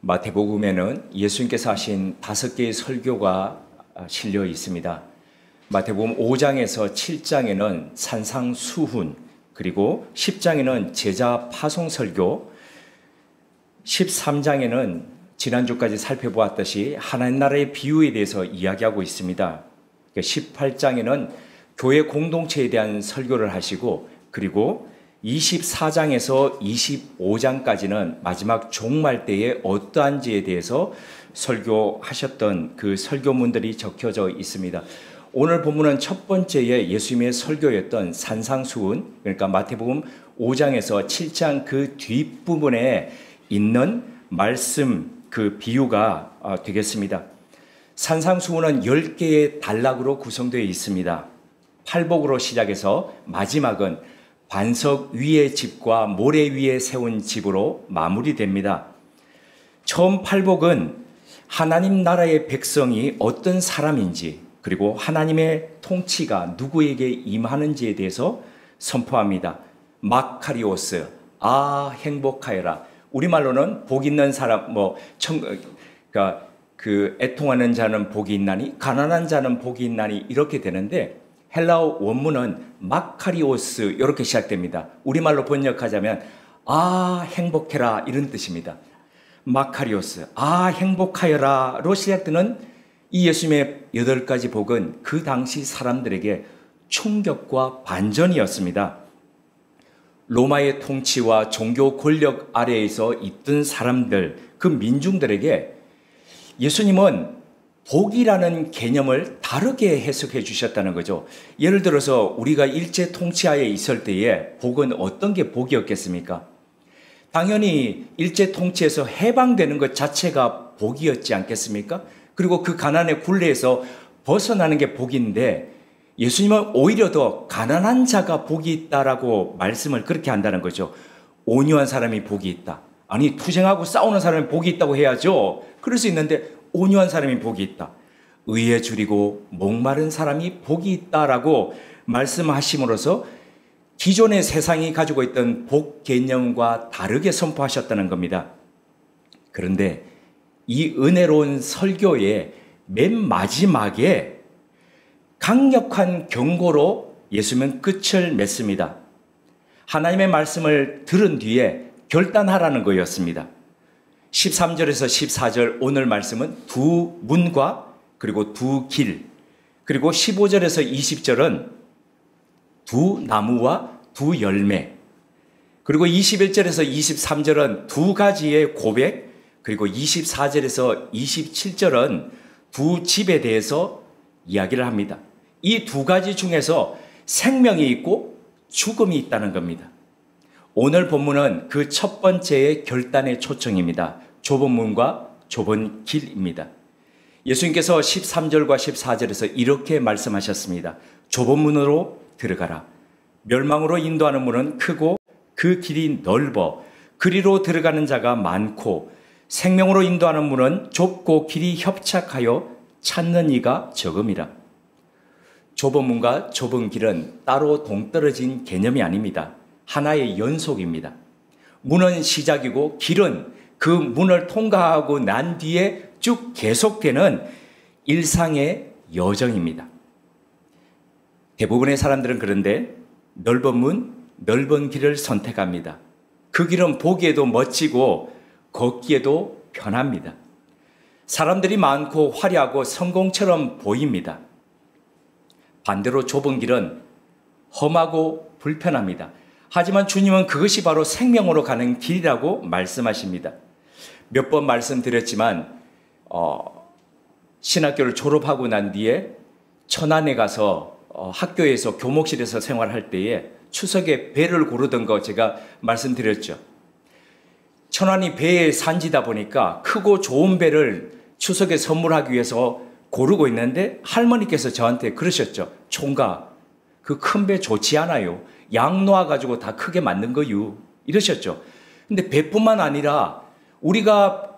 마태복음에는 예수님께서 하신 5개의 설교가 실려 있습니다. 마태복음 5장에서 7장에는 산상수훈, 그리고 10장에는 제자 파송 설교, 13장에는 지난주까지 살펴보았듯이 하나님 나라의 비유에 대해서 이야기하고 있습니다. 18장에는 교회 공동체에 대한 설교를 하시고, 그리고 24장에서 25장까지는 마지막 종말 때에 어떠한지에 대해서 설교하셨던 그 설교문들이 적혀져 있습니다. 오늘 본문은 첫 번째에 예수님의 설교였던 산상수훈, 그러니까 마태복음 5장에서 7장 그 뒷부분에 있는 말씀, 그 비유가 되겠습니다. 산상수훈은 10개의 단락으로 구성되어 있습니다. 팔복으로 시작해서 마지막은 반석 위의 집과 모래 위에 세운 집으로 마무리됩니다. 처음 팔복은 하나님 나라의 백성이 어떤 사람인지, 그리고 하나님의 통치가 누구에게 임하는지에 대해서 선포합니다. 마카리오스, 행복하여라. 우리말로는 복 있는 사람, 애통하는 자는 복이 있나니, 가난한 자는 복이 있나니, 이렇게 되는데, 헬라어 원문은 마카리오스 이렇게 시작됩니다. 우리말로 번역하자면 행복해라 이런 뜻입니다. 마카리오스, 행복하여라로 시작되는 이 예수님의 8가지 복은 그 당시 사람들에게 충격과 반전이었습니다. 로마의 통치와 종교 권력 아래에서 있던 사람들, 그 민중들에게 예수님은 복이라는 개념을 다르게 해석해 주셨다는 거죠. 예를 들어서 우리가 일제 통치하에 있을 때에 복은 어떤 게 복이었겠습니까? 당연히 일제 통치에서 해방되는 것 자체가 복이었지 않겠습니까? 그리고 그 가난의 굴레에서 벗어나는 게 복인데, 예수님은 오히려 더 가난한 자가 복이 있다라고 말씀을 그렇게 한다는 거죠. 온유한 사람이 복이 있다. 아니, 투쟁하고 싸우는 사람이 복이 있다고 해야죠. 그럴 수 있는데 온유한 사람이 복이 있다. 의에 줄이고 목마른 사람이 복이 있다라고 말씀하심으로써 기존의 세상이 가지고 있던 복 개념과 다르게 선포하셨다는 겁니다. 그런데 이 은혜로운 설교의 맨 마지막에 강력한 경고로 예수님은 끝을 맺습니다. 하나님의 말씀을 들은 뒤에 결단하라는 거였습니다. 13절에서 14절 오늘 말씀은 두 문과 그리고 두 길, 그리고 15절에서 20절은 두 나무와 두 열매, 그리고 21절에서 23절은 두 가지의 고백, 그리고 24절에서 27절은 두 집에 대해서 이야기를 합니다. 이 두 가지 중에서 생명이 있고 죽음이 있다는 겁니다. 오늘 본문은 그 첫 번째의 결단의 초청입니다. 좁은 문과 좁은 길입니다. 예수님께서 13절과 14절에서 이렇게 말씀하셨습니다. 좁은 문으로 들어가라. 멸망으로 인도하는 문은 크고 그 길이 넓어 그리로 들어가는 자가 많고, 생명으로 인도하는 문은 좁고 길이 협착하여 찾는 이가 적음이라. 좁은 문과 좁은 길은 따로 동떨어진 개념이 아닙니다. 하나의 연속입니다. 문은 시작이고 길은 그 문을 통과하고 난 뒤에 쭉 계속되는 일상의 여정입니다. 대부분의 사람들은 그런데 넓은 문, 넓은 길을 선택합니다. 그 길은 보기에도 멋지고 걷기에도 편합니다. 사람들이 많고 화려하고 성공처럼 보입니다. 반대로 좁은 길은 험하고 불편합니다. 하지만 주님은 그것이 바로 생명으로 가는 길이라고 말씀하십니다. 몇 번 말씀드렸지만 신학교를 졸업하고 난 뒤에 천안에 가서 학교에서 교목실에서 생활할 때에 추석에 배를 고르던 거 제가 말씀드렸죠. 천안이 배의 산지다 보니까 크고 좋은 배를 추석에 선물하기 위해서 고르고 있는데 할머니께서 저한테 그러셨죠. 총각, 그 큰 배 좋지 않아요. 양 놓아가지고 다 크게 만든 거유. 이러셨죠. 근데 배뿐만 아니라 우리가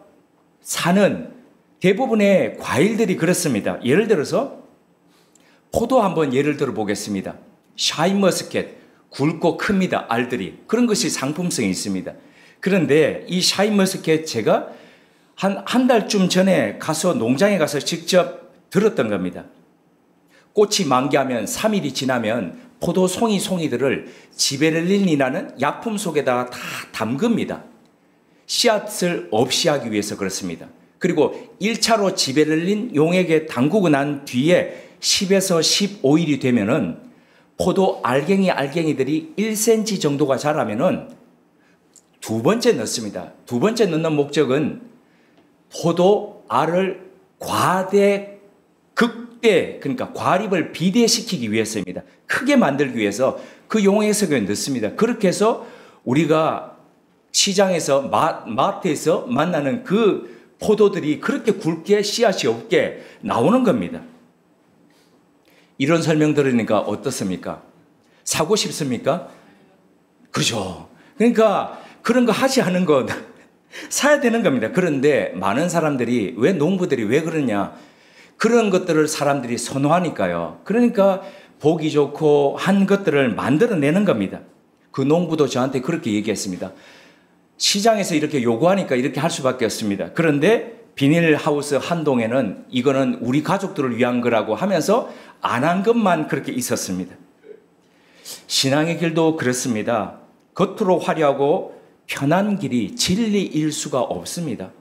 사는 대부분의 과일들이 그렇습니다. 예를 들어서 포도 한번 예를 들어 보겠습니다. 샤인머스켓, 굵고 큽니다. 알들이. 그런 것이 상품성이 있습니다. 그런데 이 샤인머스켓 제가 한 달쯤 전에 가서 농장에 가서 직접 들었던 겁니다. 꽃이 만개하면 3일이 지나면 포도 송이들을 지베렐린이라는 약품 속에다가 다 담급니다. 씨앗을 없이 하기 위해서 그렇습니다. 그리고 1차로 지베렐린 용액에 담그고 난 뒤에 10에서 15일이 되면은 포도 알갱이들이 1cm 정도가 자라면은 두 번째 넣습니다. 두 번째 넣는 목적은 포도 알을 극대, 그러니까 과립을 비대시키기 위해서입니다. 크게 만들기 위해서 그 용액 속에 넣습니다. 그렇게 해서 우리가 시장에서 마트에서 만나는 그 포도들이 그렇게 굵게 씨앗이 없게 나오는 겁니다. 이런 설명 들으니까 어떻습니까? 사고 싶습니까? 그죠. 그러니까 그런 거 하지 않은 것 사야 되는 겁니다. 그런데 많은 사람들이 농부들이 왜 그러냐? 그런 것들을 사람들이 선호하니까요. 그러니까 보기 좋고 한 것들을 만들어내는 겁니다. 그 농부도 저한테 그렇게 얘기했습니다. 시장에서 이렇게 요구하니까 이렇게 할 수밖에 없습니다. 그런데 비닐하우스 한 동에는 이거는 우리 가족들을 위한 거라고 하면서 안 한 것만 그렇게 있었습니다. 신앙의 길도 그렇습니다. 겉으로 화려하고 편한 길이 진리일 수가 없습니다.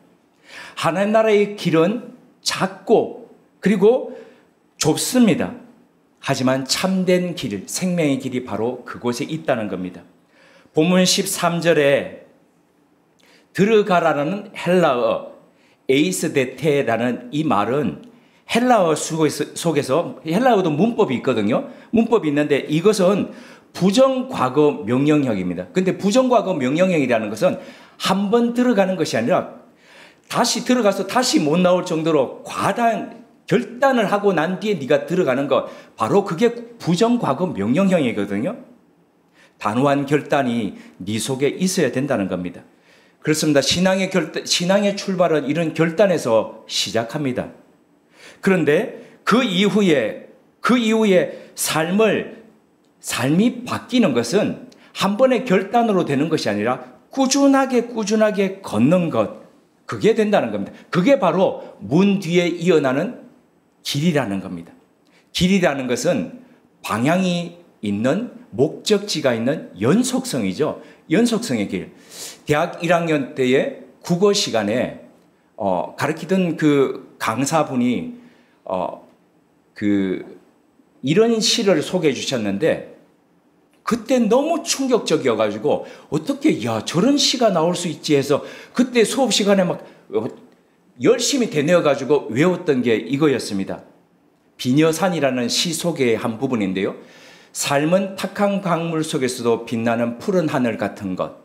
하나님 나라의 길은 작고 그리고 좁습니다. 하지만 참된 길, 생명의 길이 바로 그곳에 있다는 겁니다. 본문 13절에 들어가라는 헬라어 에이스데테라는 이 말은 헬라어 속에서 헬라어도 문법이 있거든요. 문법이 있는데 이것은 부정과거 명령형입니다. 근데 부정과거 명령형이라는 것은 한 번 들어가는 것이 아니라 다시 들어가서 다시 못 나올 정도로 결단을 하고 난 뒤에 네가 들어가는 것, 바로 그게 부정과거 명령형이거든요. 단호한 결단이 네 속에 있어야 된다는 겁니다. 그렇습니다. 신앙의 출발은 이런 결단에서 시작합니다. 그런데 그 이후에 삶이 바뀌는 것은 한 번의 결단으로 되는 것이 아니라 꾸준하게 걷는 것, 그게 된다는 겁니다. 그게 바로 문 뒤에 이어나는 길이라는 겁니다. 길이라는 것은 방향이 있는, 목적지가 있는 연속성이죠. 연속성의 길. 대학 1학년 때에 국어 시간에 가르치던 그 강사분이 이런 시를 소개해 주셨는데 그때 너무 충격적이어가지고 어떻게 저런 시가 나올 수 있지 해서 그때 수업 시간에 막 열심히 되뇌어가지고 외웠던 게 이거였습니다. 비녀산이라는 시 소개의 한 부분인데요. 삶은 탁한 강물 속에서도 빛나는 푸른 하늘 같은 것.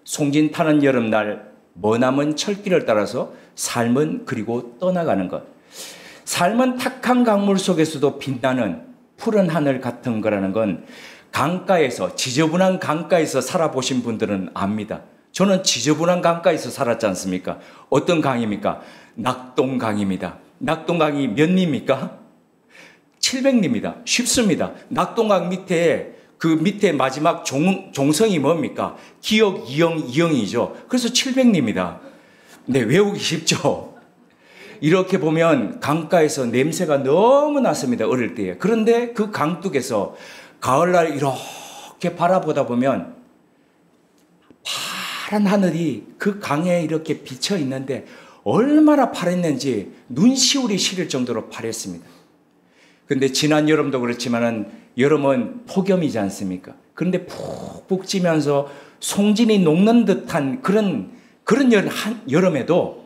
송진 타는 여름날 머나먼 철길을 따라서 삶은 그리고 떠나가는 것. 삶은 탁한 강물 속에서도 빛나는 푸른 하늘 같은 거라는 건 강가에서, 지저분한 강가에서 살아보신 분들은 압니다. 저는 지저분한 강가에서 살았지 않습니까? 어떤 강입니까? 낙동강입니다. 낙동강이 몇 리입니까? 700리입니다. 쉽습니다. 낙동강 밑에 밑에 마지막 종성이 뭡니까? 기역, 이영이죠. 그래서 700리입니다. 네, 외우기 쉽죠? 이렇게 보면 강가에서 냄새가 너무 났습니다. 어릴 때에. 그런데 그 강둑에서 가을날 이렇게 바라보다 보면 파란 하늘이 그 강에 이렇게 비쳐 있는데 얼마나 파랬는지 눈시울이 시릴 정도로 파랬습니다. 근데 지난 여름도 그렇지만은 여름은 폭염이지 않습니까? 그런데 푹푹 찌면서 송진이 녹는 듯한 그런 여름에도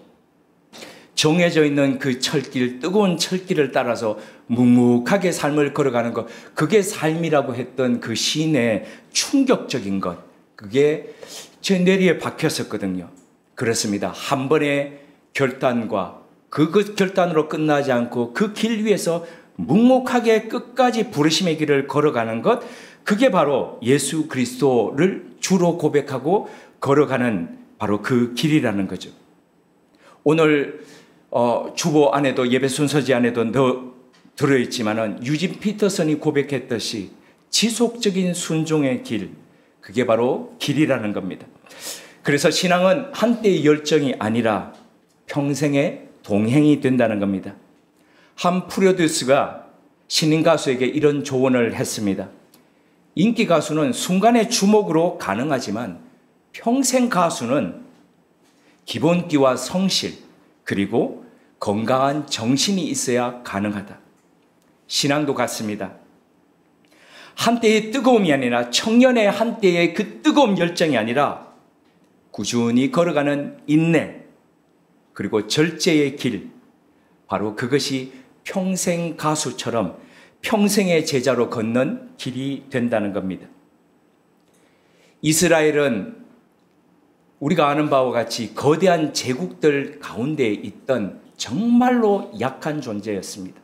정해져 있는 그 철길, 뜨거운 철길을 따라서 묵묵하게 삶을 걸어가는 것, 그게 삶이라고 했던 그 시인의 충격적인 것, 그게 제 뇌리에 박혔었거든요. 그렇습니다. 한 번의 결단과 그 결단으로 끝나지 않고 그 길 위에서 묵묵하게 끝까지 부르심의 길을 걸어가는 것, 그게 바로 예수 그리스도를 주로 고백하고 걸어가는 바로 그 길이라는 거죠. 오늘 주보 안에도, 예배 순서지 안에도 들어있지만은 유진 피터슨이 고백했듯이 지속적인 순종의 길, 그게 바로 길이라는 겁니다. 그래서 신앙은 한때의 열정이 아니라 평생의 동행이 된다는 겁니다. 한 프로듀스가 신인 가수에게 이런 조언을 했습니다. 인기 가수는 순간의 주목으로 가능하지만 평생 가수는 기본기와 성실 그리고 건강한 정신이 있어야 가능하다. 신앙도 같습니다. 한때의 뜨거움이 아니라 청년의 한때의 그 뜨거운 열정이 아니라 꾸준히 걸어가는 인내 그리고 절제의 길, 바로 그것이 평생 가수처럼 평생의 제자로 걷는 길이 된다는 겁니다. 이스라엘은 우리가 아는 바와 같이 거대한 제국들 가운데 있던 정말로 약한 존재였습니다.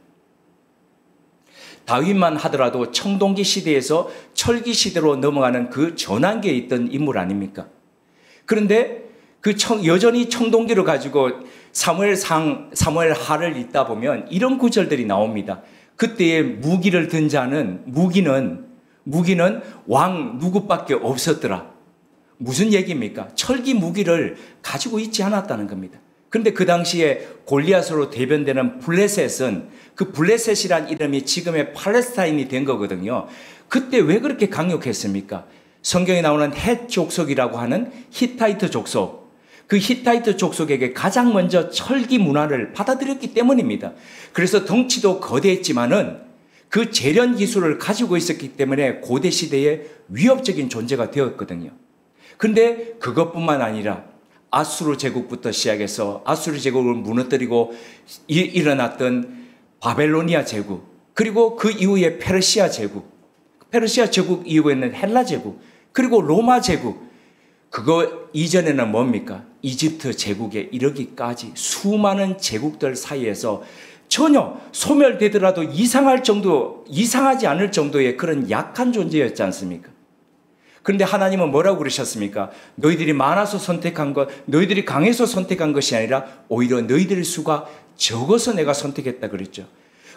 다윗만 하더라도 청동기 시대에서 철기 시대로 넘어가는 그 전환기에 있던 인물 아닙니까? 그런데 여전히 청동기를 가지고 사무엘 하를 읽다 보면 이런 구절들이 나옵니다. 그때의 무기를 든 자는 무기는 왕 누구밖에 없었더라. 무슨 얘기입니까? 철기 무기를 가지고 있지 않았다는 겁니다. 그런데 그 당시에 골리앗으로 대변되는 블레셋은 그 블레셋이란 이름이 지금의 팔레스타인이 된 거거든요. 그때 왜 그렇게 강력했습니까? 성경에 나오는 헷 족속이라고 하는 히타이트 족속. 그 히타이트 족속에게 가장 먼저 철기 문화를 받아들였기 때문입니다. 그래서 덩치도 거대했지만은 그 재련 기술을 가지고 있었기 때문에 고대 시대의 위협적인 존재가 되었거든요. 그런데 그것뿐만 아니라 아수르 제국부터 시작해서 아수르 제국을 무너뜨리고 일어났던 바벨로니아 제국, 그리고 그 이후에 페르시아 제국 이후에는 헬라 제국, 그리고 로마 제국, 그거 이전에는 뭡니까? 이집트 제국에 이르기까지 수많은 제국들 사이에서 전혀 소멸되더라도 이상하지 않을 정도의 그런 약한 존재였지 않습니까? 그런데 하나님은 뭐라고 그러셨습니까? 너희들이 많아서 선택한 것, 너희들이 강해서 선택한 것이 아니라 오히려 너희들의 수가 적어서 내가 선택했다 그랬죠.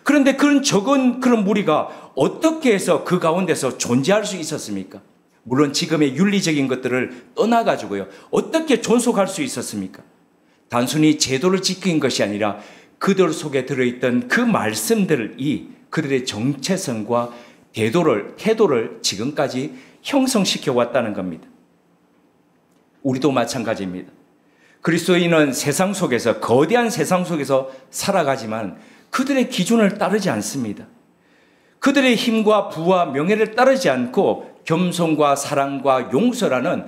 그런데 그런 적은 그런 무리가 어떻게 해서 그 가운데서 존재할 수 있었습니까? 물론 지금의 윤리적인 것들을 떠나가지고요. 어떻게 존속할 수 있었습니까? 단순히 제도를 지킨 것이 아니라 그들 속에 들어있던 그 말씀들이 그들의 정체성과 태도를 지금까지 형성시켜 왔다는 겁니다. 우리도 마찬가지입니다. 그리스도인은 세상 속에서, 거대한 세상 속에서 살아가지만 그들의 기준을 따르지 않습니다. 그들의 힘과 부와 명예를 따르지 않고 겸손과 사랑과 용서라는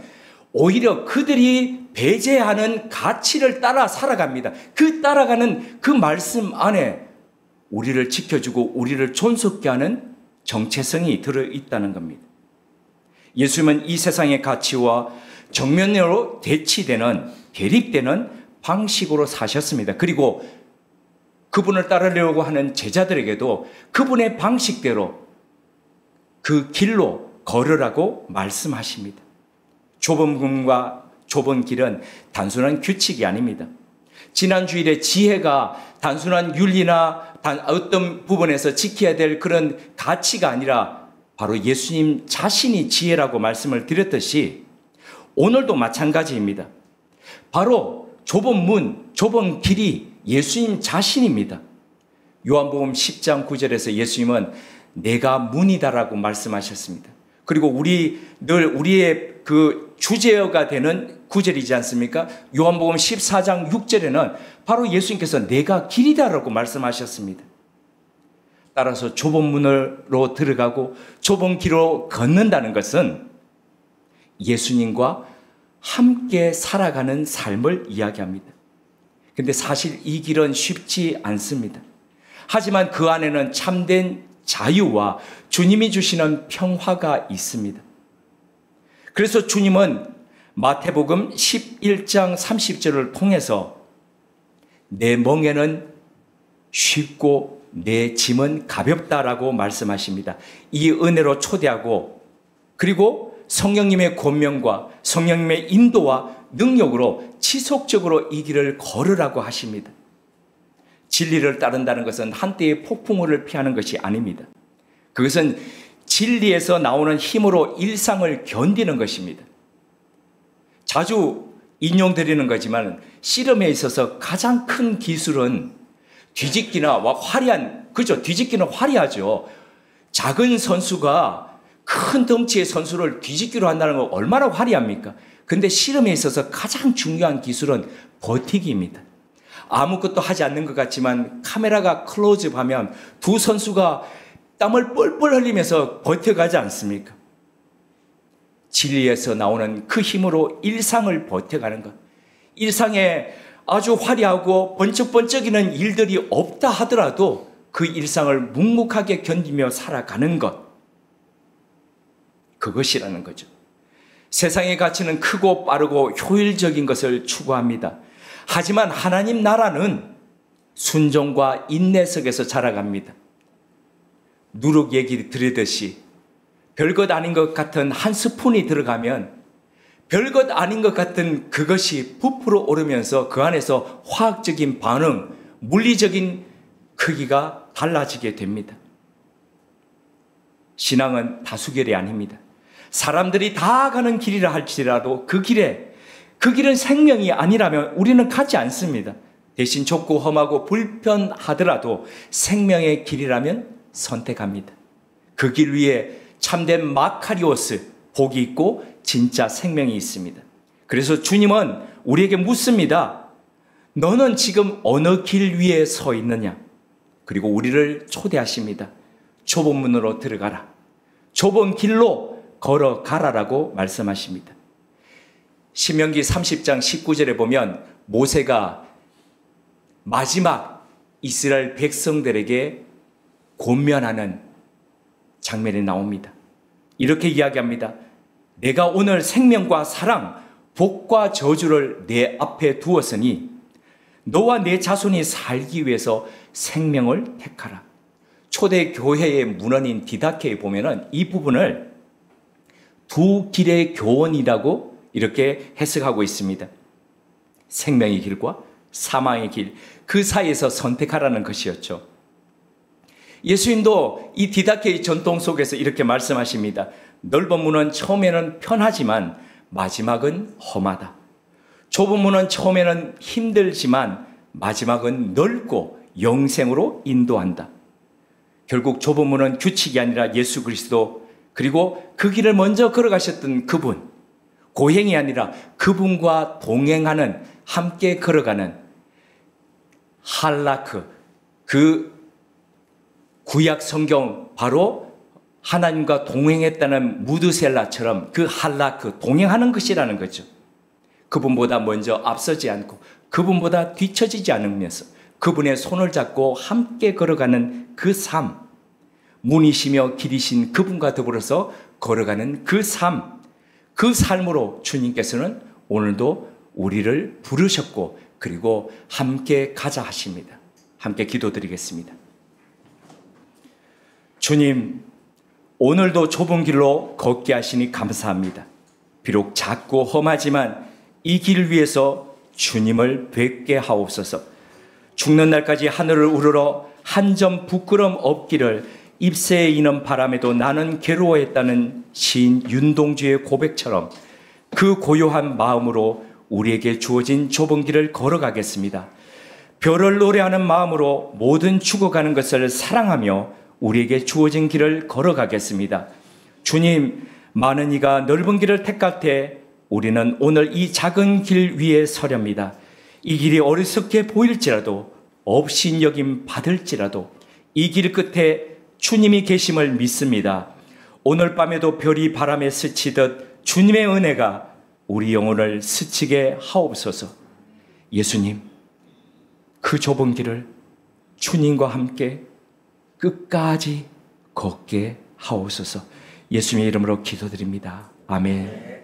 오히려 그들이 배제하는 가치를 따라 살아갑니다. 그 따라가는 그 말씀 안에 우리를 지켜주고 우리를 존속케 하는 정체성이 들어있다는 겁니다. 예수님은 이 세상의 가치와 정면으로 대립되는 방식으로 사셨습니다. 그리고 그분을 따르려고 하는 제자들에게도 그분의 방식대로 그 길로 걸으라고 말씀하십니다. 좁은 문과 좁은 길은 단순한 규칙이 아닙니다. 지난 주일에 지혜가 단순한 윤리나 어떤 부분에서 지켜야 될 그런 가치가 아니라 바로 예수님 자신이 지혜라고 말씀을 드렸듯이 오늘도 마찬가지입니다. 바로 좁은 문, 좁은 길이 예수님 자신입니다. 요한복음 10장 9절에서 예수님은 내가 문이다라고 말씀하셨습니다. 그리고 우리의 그 주제어가 되는 구절이지 않습니까? 요한복음 14장 6절에는 바로 예수님께서 내가 길이다라고 말씀하셨습니다. 따라서 좁은 문으로 들어가고 좁은 길로 걷는다는 것은 예수님과 함께 살아가는 삶을 이야기합니다. 근데 사실 이 길은 쉽지 않습니다. 하지만 그 안에는 참된 자유와 주님이 주시는 평화가 있습니다. 그래서 주님은 마태복음 11장 30절을 통해서 내 멍에는 쉽고 내 짐은 가볍다라고 말씀하십니다. 이 은혜로 초대하고 그리고 성령님의 권면과 성령님의 인도와 능력으로 지속적으로 이 길을 걸으라고 하십니다. 진리를 따른다는 것은 한때의 폭풍우를 피하는 것이 아닙니다. 그것은 진리에서 나오는 힘으로 일상을 견디는 것입니다. 자주 인용드리는 거지만 씨름에 있어서 가장 큰 기술은 뒤집기나 화려한, 그죠? 뒤집기는 화려하죠. 작은 선수가 큰 덩치의 선수를 뒤집기로 한다는 건 얼마나 화려합니까? 근데 씨름에 있어서 가장 중요한 기술은 버티기입니다. 아무것도 하지 않는 것 같지만 카메라가 클로즈업하면 두 선수가 땀을 뻘뻘 흘리면서 버텨가지 않습니까? 진리에서 나오는 그 힘으로 일상을 버텨가는 것. 일상에 아주 화려하고 번쩍번쩍이는 일들이 없다 하더라도 그 일상을 묵묵하게 견디며 살아가는 것. 그것이라는 거죠. 세상의 가치는 크고 빠르고 효율적인 것을 추구합니다. 하지만 하나님 나라는 순종과 인내 속에서 자라갑니다. 누룩 얘기 들으듯이 별것 아닌 것 같은 한 스푼이 들어가면 별것 아닌 것 같은 그것이 부풀어 오르면서 그 안에서 화학적인 반응, 물리적인 크기가 달라지게 됩니다. 신앙은 다수결이 아닙니다. 사람들이 다 가는 길이라 할지라도 그 길은 생명이 아니라면 우리는 가지 않습니다. 대신 좁고 험하고 불편하더라도 생명의 길이라면 선택합니다. 그 길 위에 참된 마카리오스, 복이 있고 진짜 생명이 있습니다. 그래서 주님은 우리에게 묻습니다. 너는 지금 어느 길 위에 서 있느냐? 그리고 우리를 초대하십니다. 좁은 문으로 들어가라. 좁은 길로 걸어가라라고 말씀하십니다. 신명기 30장 19절에 보면 모세가 마지막 이스라엘 백성들에게 권면하는 장면이 나옵니다. 이렇게 이야기합니다. 내가 오늘 생명과 사랑, 복과 저주를 내 앞에 두었으니 너와 내 자손이 살기 위해서 생명을 택하라. 초대 교회의 문헌인 디다케에 보면은 이 부분을 두 길의 교원이라고 이렇게 해석하고 있습니다. 생명의 길과 사망의 길, 그 사이에서 선택하라는 것이었죠. 예수님도 이 디다케의 전통 속에서 이렇게 말씀하십니다. 넓은 문은 처음에는 편하지만 마지막은 험하다. 좁은 문은 처음에는 힘들지만 마지막은 넓고 영생으로 인도한다. 결국 좁은 문은 규칙이 아니라 예수 그리스도, 그리고 그 길을 먼저 걸어가셨던 그분, 고행이 아니라 그분과 동행하는, 함께 걸어가는 할라크, 그 구약 성경 바로 하나님과 동행했다는 무드셀라처럼 그 할라크, 동행하는 것이라는 거죠. 그분보다 먼저 앞서지 않고 그분보다 뒤처지지 않으면서 그분의 손을 잡고 함께 걸어가는 그 삶, 문이시며 길이신 그분과 더불어서 걸어가는 그 삶, 그 삶으로 주님께서는 오늘도 우리를 부르셨고 그리고 함께 가자 하십니다. 함께 기도드리겠습니다. 주님, 오늘도 좁은 길로 걷게 하시니 감사합니다. 비록 작고 험하지만 이 길 위에서 주님을 뵙게 하옵소서. 죽는 날까지 하늘을 우러러 한 점 부끄럼 없기를 잎새에 이는 바람에도 나는 괴로워했다는 시인 윤동주의 고백처럼 그 고요한 마음으로 우리에게 주어진 좁은 길을 걸어가겠습니다. 별을 노래하는 마음으로 모든 죽어가는 것을 사랑하며 우리에게 주어진 길을 걸어가겠습니다. 주님, 많은 이가 넓은 길을 택할 때 우리는 오늘 이 작은 길 위에 서렵니다. 이 길이 어리석게 보일지라도, 업신여김 받을지라도 이 길 끝에 주님이 계심을 믿습니다. 오늘 밤에도 별이 바람에 스치듯 주님의 은혜가 우리 영혼을 스치게 하옵소서. 예수님, 그 좁은 길을 주님과 함께 끝까지 걷게 하옵소서. 예수님의 이름으로 기도드립니다. 아멘.